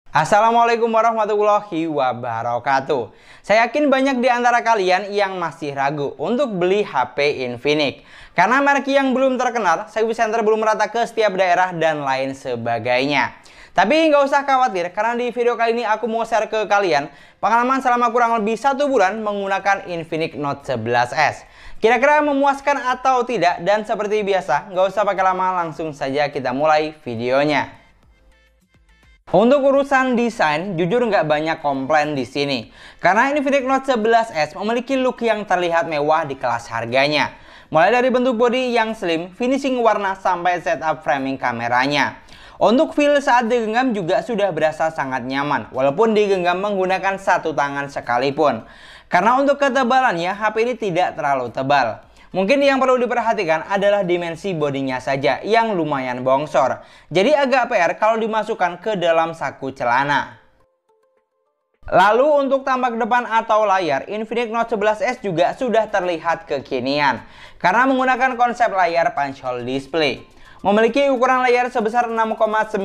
Assalamualaikum warahmatullahi wabarakatuh. Saya yakin banyak di antara kalian yang masih ragu untuk beli HP Infinix. Karena merek yang belum terkenal, service center belum merata ke setiap daerah dan lain sebagainya. Tapi nggak usah khawatir, karena di video kali ini aku mau share ke kalian pengalaman selama kurang lebih 1 bulan menggunakan Infinix Note 11S. Kira-kira memuaskan atau tidak? Dan seperti biasa, nggak usah pakai lama, langsung saja kita mulai videonya. Untuk urusan desain, jujur nggak banyak komplain di sini. Karena Infinix Note 11S memiliki look yang terlihat mewah di kelas harganya. Mulai dari bentuk bodi yang slim, finishing warna, sampai setup framing kameranya. Untuk feel saat digenggam juga sudah berasa sangat nyaman, walaupun digenggam menggunakan satu tangan sekalipun. Karena untuk ketebalannya, HP ini tidak terlalu tebal. Mungkin yang perlu diperhatikan adalah dimensi bodinya saja yang lumayan bongsor. Jadi agak PR kalau dimasukkan ke dalam saku celana. Lalu untuk tampak depan atau layar, Infinix Note 11S juga sudah terlihat kekinian. Karena menggunakan konsep layar punch hole display. Memiliki ukuran layar sebesar 6,95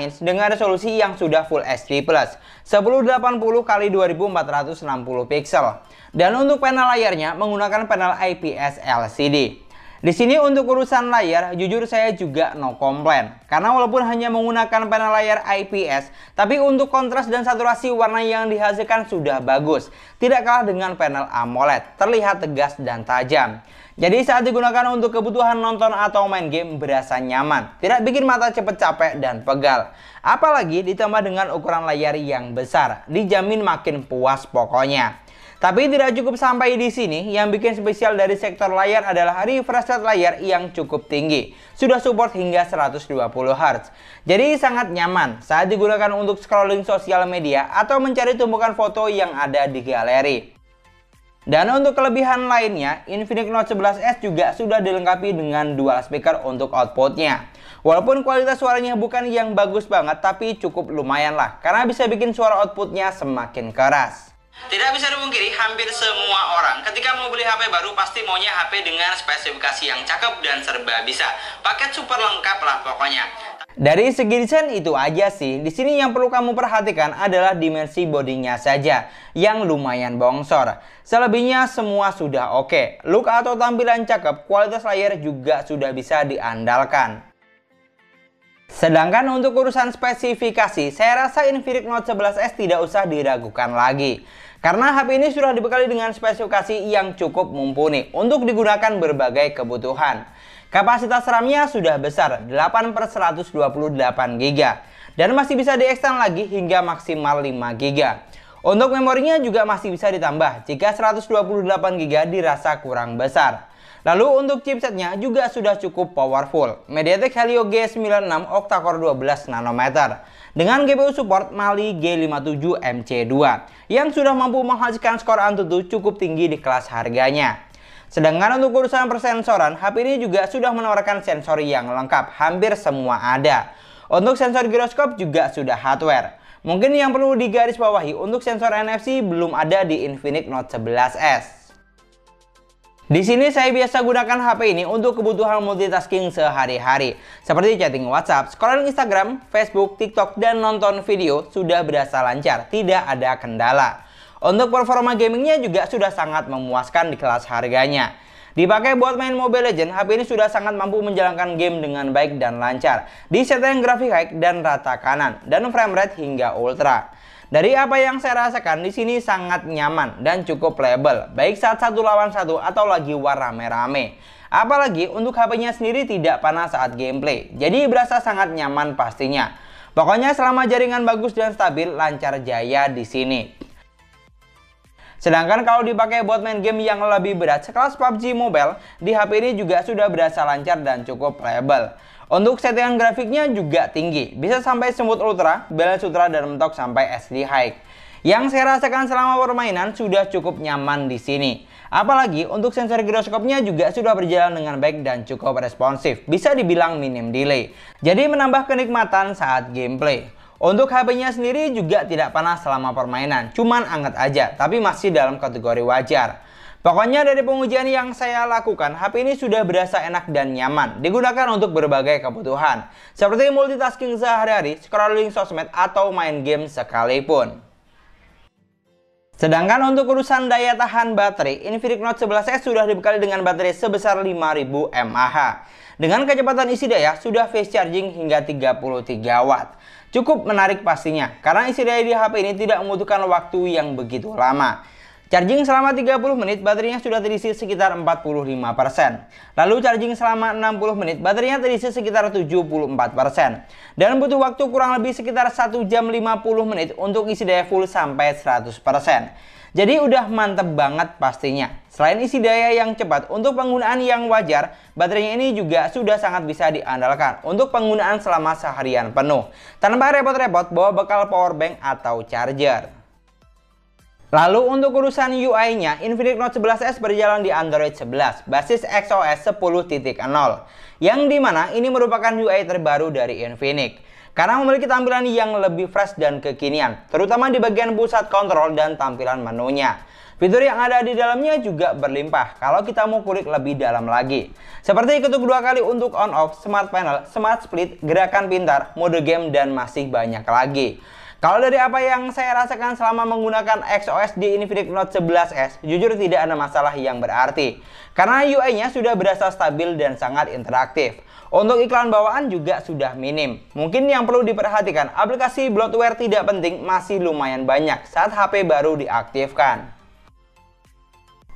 inch dengan resolusi yang sudah Full HD+, 1080x2460 pixel. Dan untuk panel layarnya menggunakan panel IPS LCD. Di sini untuk urusan layar, jujur saya juga no komplain. Karena walaupun hanya menggunakan panel layar IPS, tapi untuk kontras dan saturasi warna yang dihasilkan sudah bagus. Tidak kalah dengan panel AMOLED, terlihat tegas dan tajam. Jadi saat digunakan untuk kebutuhan nonton atau main game berasa nyaman, tidak bikin mata cepet capek dan pegal. Apalagi ditambah dengan ukuran layar yang besar, dijamin makin puas pokoknya. Tapi tidak cukup sampai di sini, yang bikin spesial dari sektor layar adalah refresh rate layar yang cukup tinggi. Sudah support hingga 120 Hz. Jadi sangat nyaman saat digunakan untuk scrolling sosial media atau mencari tumpukan foto yang ada di galeri. Dan untuk kelebihan lainnya, Infinix Note 11S juga sudah dilengkapi dengan dual speaker untuk outputnya. Walaupun kualitas suaranya bukan yang bagus banget, tapi cukup lumayan lah, karena bisa bikin suara outputnya semakin keras. Tidak bisa dipungkiri, hampir semua orang ketika mau beli HP baru pasti maunya HP dengan spesifikasi yang cakep dan serba bisa. Paket super lengkap lah pokoknya. Dari segi desain itu aja sih. Di sini yang perlu kamu perhatikan adalah dimensi bodinya saja yang lumayan bongsor. Selebihnya semua sudah oke. Look atau tampilan cakep, kualitas layar juga sudah bisa diandalkan. Sedangkan untuk urusan spesifikasi, saya rasa Infinix Note 11S tidak usah diragukan lagi. Karena HP ini sudah dibekali dengan spesifikasi yang cukup mumpuni untuk digunakan berbagai kebutuhan. Kapasitas RAM-nya sudah besar, 8/128 GB. Dan masih bisa diekstend lagi hingga maksimal 5 GB. Untuk memorinya juga masih bisa ditambah jika 128 GB dirasa kurang besar. Lalu untuk chipsetnya juga sudah cukup powerful, MediaTek Helio G96 octa-core 12 nanometer dengan GPU support Mali G57MC2 yang sudah mampu menghasilkan skor Antutu cukup tinggi di kelas harganya. Sedangkan untuk urusan persensoran, HP ini juga sudah menawarkan sensor yang lengkap, hampir semua ada. Untuk sensor giroskop juga sudah hardware. Mungkin yang perlu digarisbawahi, untuk sensor NFC belum ada di Infinix Note 11S. Di sini saya biasa gunakan HP ini untuk kebutuhan multitasking sehari-hari, seperti chatting WhatsApp, scrolling Instagram, Facebook, TikTok, dan nonton video sudah berasa lancar, tidak ada kendala. Untuk performa gamingnya juga sudah sangat memuaskan di kelas harganya. Dipakai buat main Mobile Legends, HP ini sudah sangat mampu menjalankan game dengan baik dan lancar. Di setting grafik high dan rata kanan, dan frame rate hingga ultra. Dari apa yang saya rasakan, di sini sangat nyaman dan cukup playable, baik saat satu lawan satu atau lagi war rame-rame. Apalagi untuk HP-nya sendiri tidak panas saat gameplay, jadi berasa sangat nyaman pastinya. Pokoknya selama jaringan bagus dan stabil, lancar jaya di sini. Sedangkan kalau dipakai buat main game yang lebih berat sekelas PUBG Mobile, di HP ini juga sudah berasa lancar dan cukup playable. Untuk settingan grafiknya juga tinggi, bisa sampai smooth ultra, balance ultra, dan mentok sampai SD high. Yang saya rasakan selama permainan sudah cukup nyaman di sini. Apalagi untuk sensor giroskopnya juga sudah berjalan dengan baik dan cukup responsif, bisa dibilang minim delay. Jadi menambah kenikmatan saat gameplay. Untuk HP-nya sendiri juga tidak panas selama permainan, cuman anget aja, tapi masih dalam kategori wajar. Pokoknya dari pengujian yang saya lakukan, HP ini sudah berasa enak dan nyaman digunakan untuk berbagai kebutuhan, seperti multitasking sehari-hari, scrolling sosmed, atau main game sekalipun. Sedangkan untuk urusan daya tahan baterai, Infinix Note 11S sudah dibekali dengan baterai sebesar 5000 mAh. Dengan kecepatan isi daya sudah fast charging hingga 33 watt. Cukup menarik pastinya, karena isi daya di HP ini tidak membutuhkan waktu yang begitu lama. Charging selama 30 menit, baterainya sudah terisi sekitar 45%. Lalu charging selama 60 menit, baterainya terisi sekitar 74%. Dan butuh waktu kurang lebih sekitar 1 jam 50 menit untuk isi daya full sampai 100%. Jadi udah mantep banget pastinya. Selain isi daya yang cepat, untuk penggunaan yang wajar, baterainya ini juga sudah sangat bisa diandalkan untuk penggunaan selama seharian penuh, tanpa repot-repot bawa bekal powerbank atau charger. Lalu untuk urusan UI-nya, Infinix Note 11S berjalan di Android 11 basis XOS 10.0, yang dimana ini merupakan UI terbaru dari Infinix, karena memiliki tampilan yang lebih fresh dan kekinian, terutama di bagian pusat kontrol dan tampilan menunya. Fitur yang ada di dalamnya juga berlimpah kalau kita mau kulik lebih dalam lagi, seperti ketuk 2 kali untuk on off, smart panel, smart split, gerakan pintar, mode game, dan masih banyak lagi. Kalau dari apa yang saya rasakan selama menggunakan XOS di Infinix Note 11S, jujur tidak ada masalah yang berarti. Karena UI-nya sudah berasa stabil dan sangat interaktif. Untuk iklan bawaan juga sudah minim. Mungkin yang perlu diperhatikan, aplikasi bloatware tidak penting masih lumayan banyak saat HP baru diaktifkan.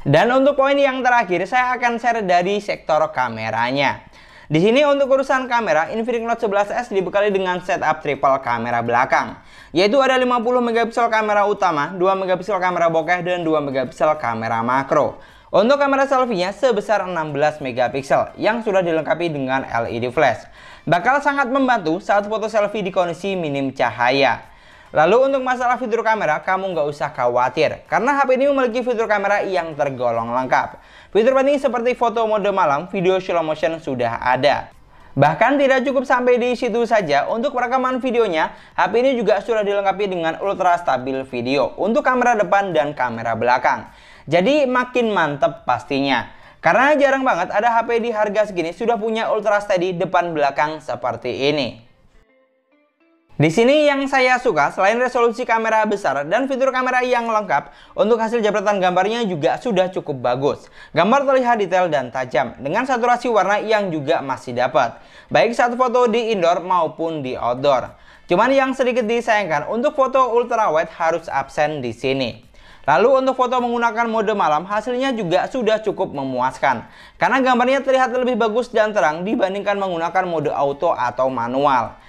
Dan untuk poin yang terakhir, saya akan share dari sektor kameranya. Di sini untuk urusan kamera, Infinix Note 11S dibekali dengan setup triple kamera belakang, yaitu ada 50 megapiksel kamera utama, 2 megapiksel kamera bokeh, dan 2 megapiksel kamera makro. Untuk kamera selfie-nya sebesar 16 megapiksel yang sudah dilengkapi dengan LED flash. Bakal sangat membantu saat foto selfie di kondisi minim cahaya. Lalu untuk masalah fitur kamera, kamu nggak usah khawatir, karena HP ini memiliki fitur kamera yang tergolong lengkap. Fitur penting seperti foto mode malam, video slow motion sudah ada. Bahkan tidak cukup sampai di situ saja, untuk perekaman videonya, HP ini juga sudah dilengkapi dengan ultra stabil video untuk kamera depan dan kamera belakang. Jadi makin mantep pastinya. Karena jarang banget ada HP di harga segini sudah punya ultra steady depan belakang seperti ini. Di sini yang saya suka, selain resolusi kamera besar dan fitur kamera yang lengkap, untuk hasil jepretan gambarnya juga sudah cukup bagus. Gambar terlihat detail dan tajam, dengan saturasi warna yang juga masih dapat, baik saat foto di indoor maupun di outdoor. Cuman yang sedikit disayangkan, untuk foto ultrawide harus absen di sini. Lalu untuk foto menggunakan mode malam, hasilnya juga sudah cukup memuaskan, karena gambarnya terlihat lebih bagus dan terang dibandingkan menggunakan mode auto atau manual.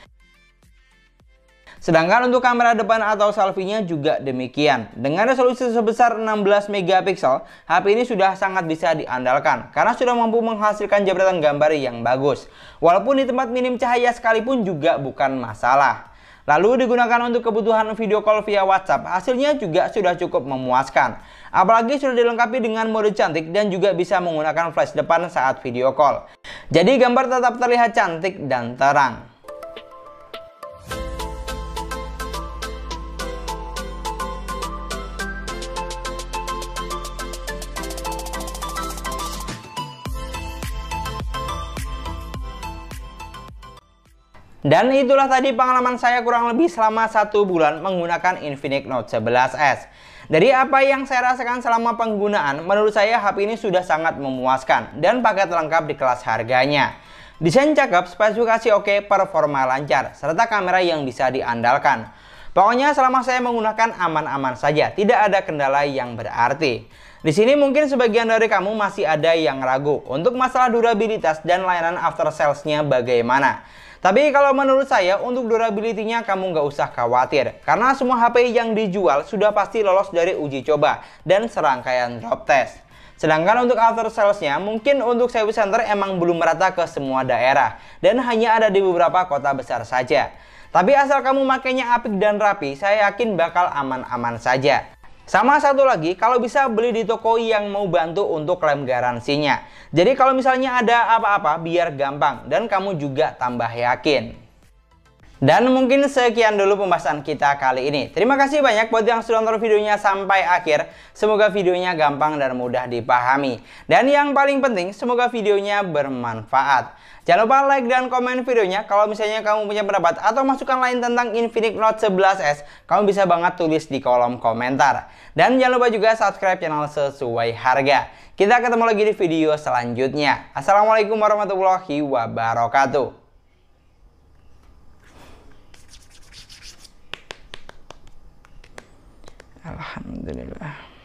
Sedangkan untuk kamera depan atau selfie-nya juga demikian. Dengan resolusi sebesar 16 megapiksel, HP ini sudah sangat bisa diandalkan karena sudah mampu menghasilkan jepretan gambar yang bagus. Walaupun di tempat minim cahaya sekalipun juga bukan masalah. Lalu digunakan untuk kebutuhan video call via WhatsApp, hasilnya juga sudah cukup memuaskan. Apalagi sudah dilengkapi dengan mode cantik dan juga bisa menggunakan flash depan saat video call. Jadi gambar tetap terlihat cantik dan terang. Dan itulah tadi pengalaman saya kurang lebih selama 1 bulan menggunakan Infinix Note 11S. Dari apa yang saya rasakan selama penggunaan, menurut saya HP ini sudah sangat memuaskan dan paket lengkap di kelas harganya. Desain cakep, spesifikasi oke, performa lancar, serta kamera yang bisa diandalkan. Pokoknya selama saya menggunakan aman-aman saja, tidak ada kendala yang berarti. Di sini mungkin sebagian dari kamu masih ada yang ragu untuk masalah durabilitas dan layanan after sales-nya bagaimana. Tapi kalau menurut saya, untuk durability-nya kamu nggak usah khawatir, karena semua HP yang dijual sudah pasti lolos dari uji coba dan serangkaian drop test. Sedangkan untuk after sales-nya, mungkin untuk service center emang belum merata ke semua daerah dan hanya ada di beberapa kota besar saja. Tapi asal kamu makainya apik dan rapi, saya yakin bakal aman-aman saja. Sama satu lagi, kalau bisa beli di toko yang mau bantu untuk klaim garansinya. Jadi kalau misalnya ada apa-apa biar gampang dan kamu juga tambah yakin. Dan mungkin sekian dulu pembahasan kita kali ini. Terima kasih banyak buat yang sudah nonton videonya sampai akhir. Semoga videonya gampang dan mudah dipahami. Dan yang paling penting, semoga videonya bermanfaat. Jangan lupa like dan komen videonya. Kalau misalnya kamu punya pendapat atau masukan lain tentang Infinix Note 11S, kamu bisa banget tulis di kolom komentar. Dan jangan lupa juga subscribe channel Sesuai Harga. Kita ketemu lagi di video selanjutnya. Assalamualaikum warahmatullahi wabarakatuh. Alhamdulillah.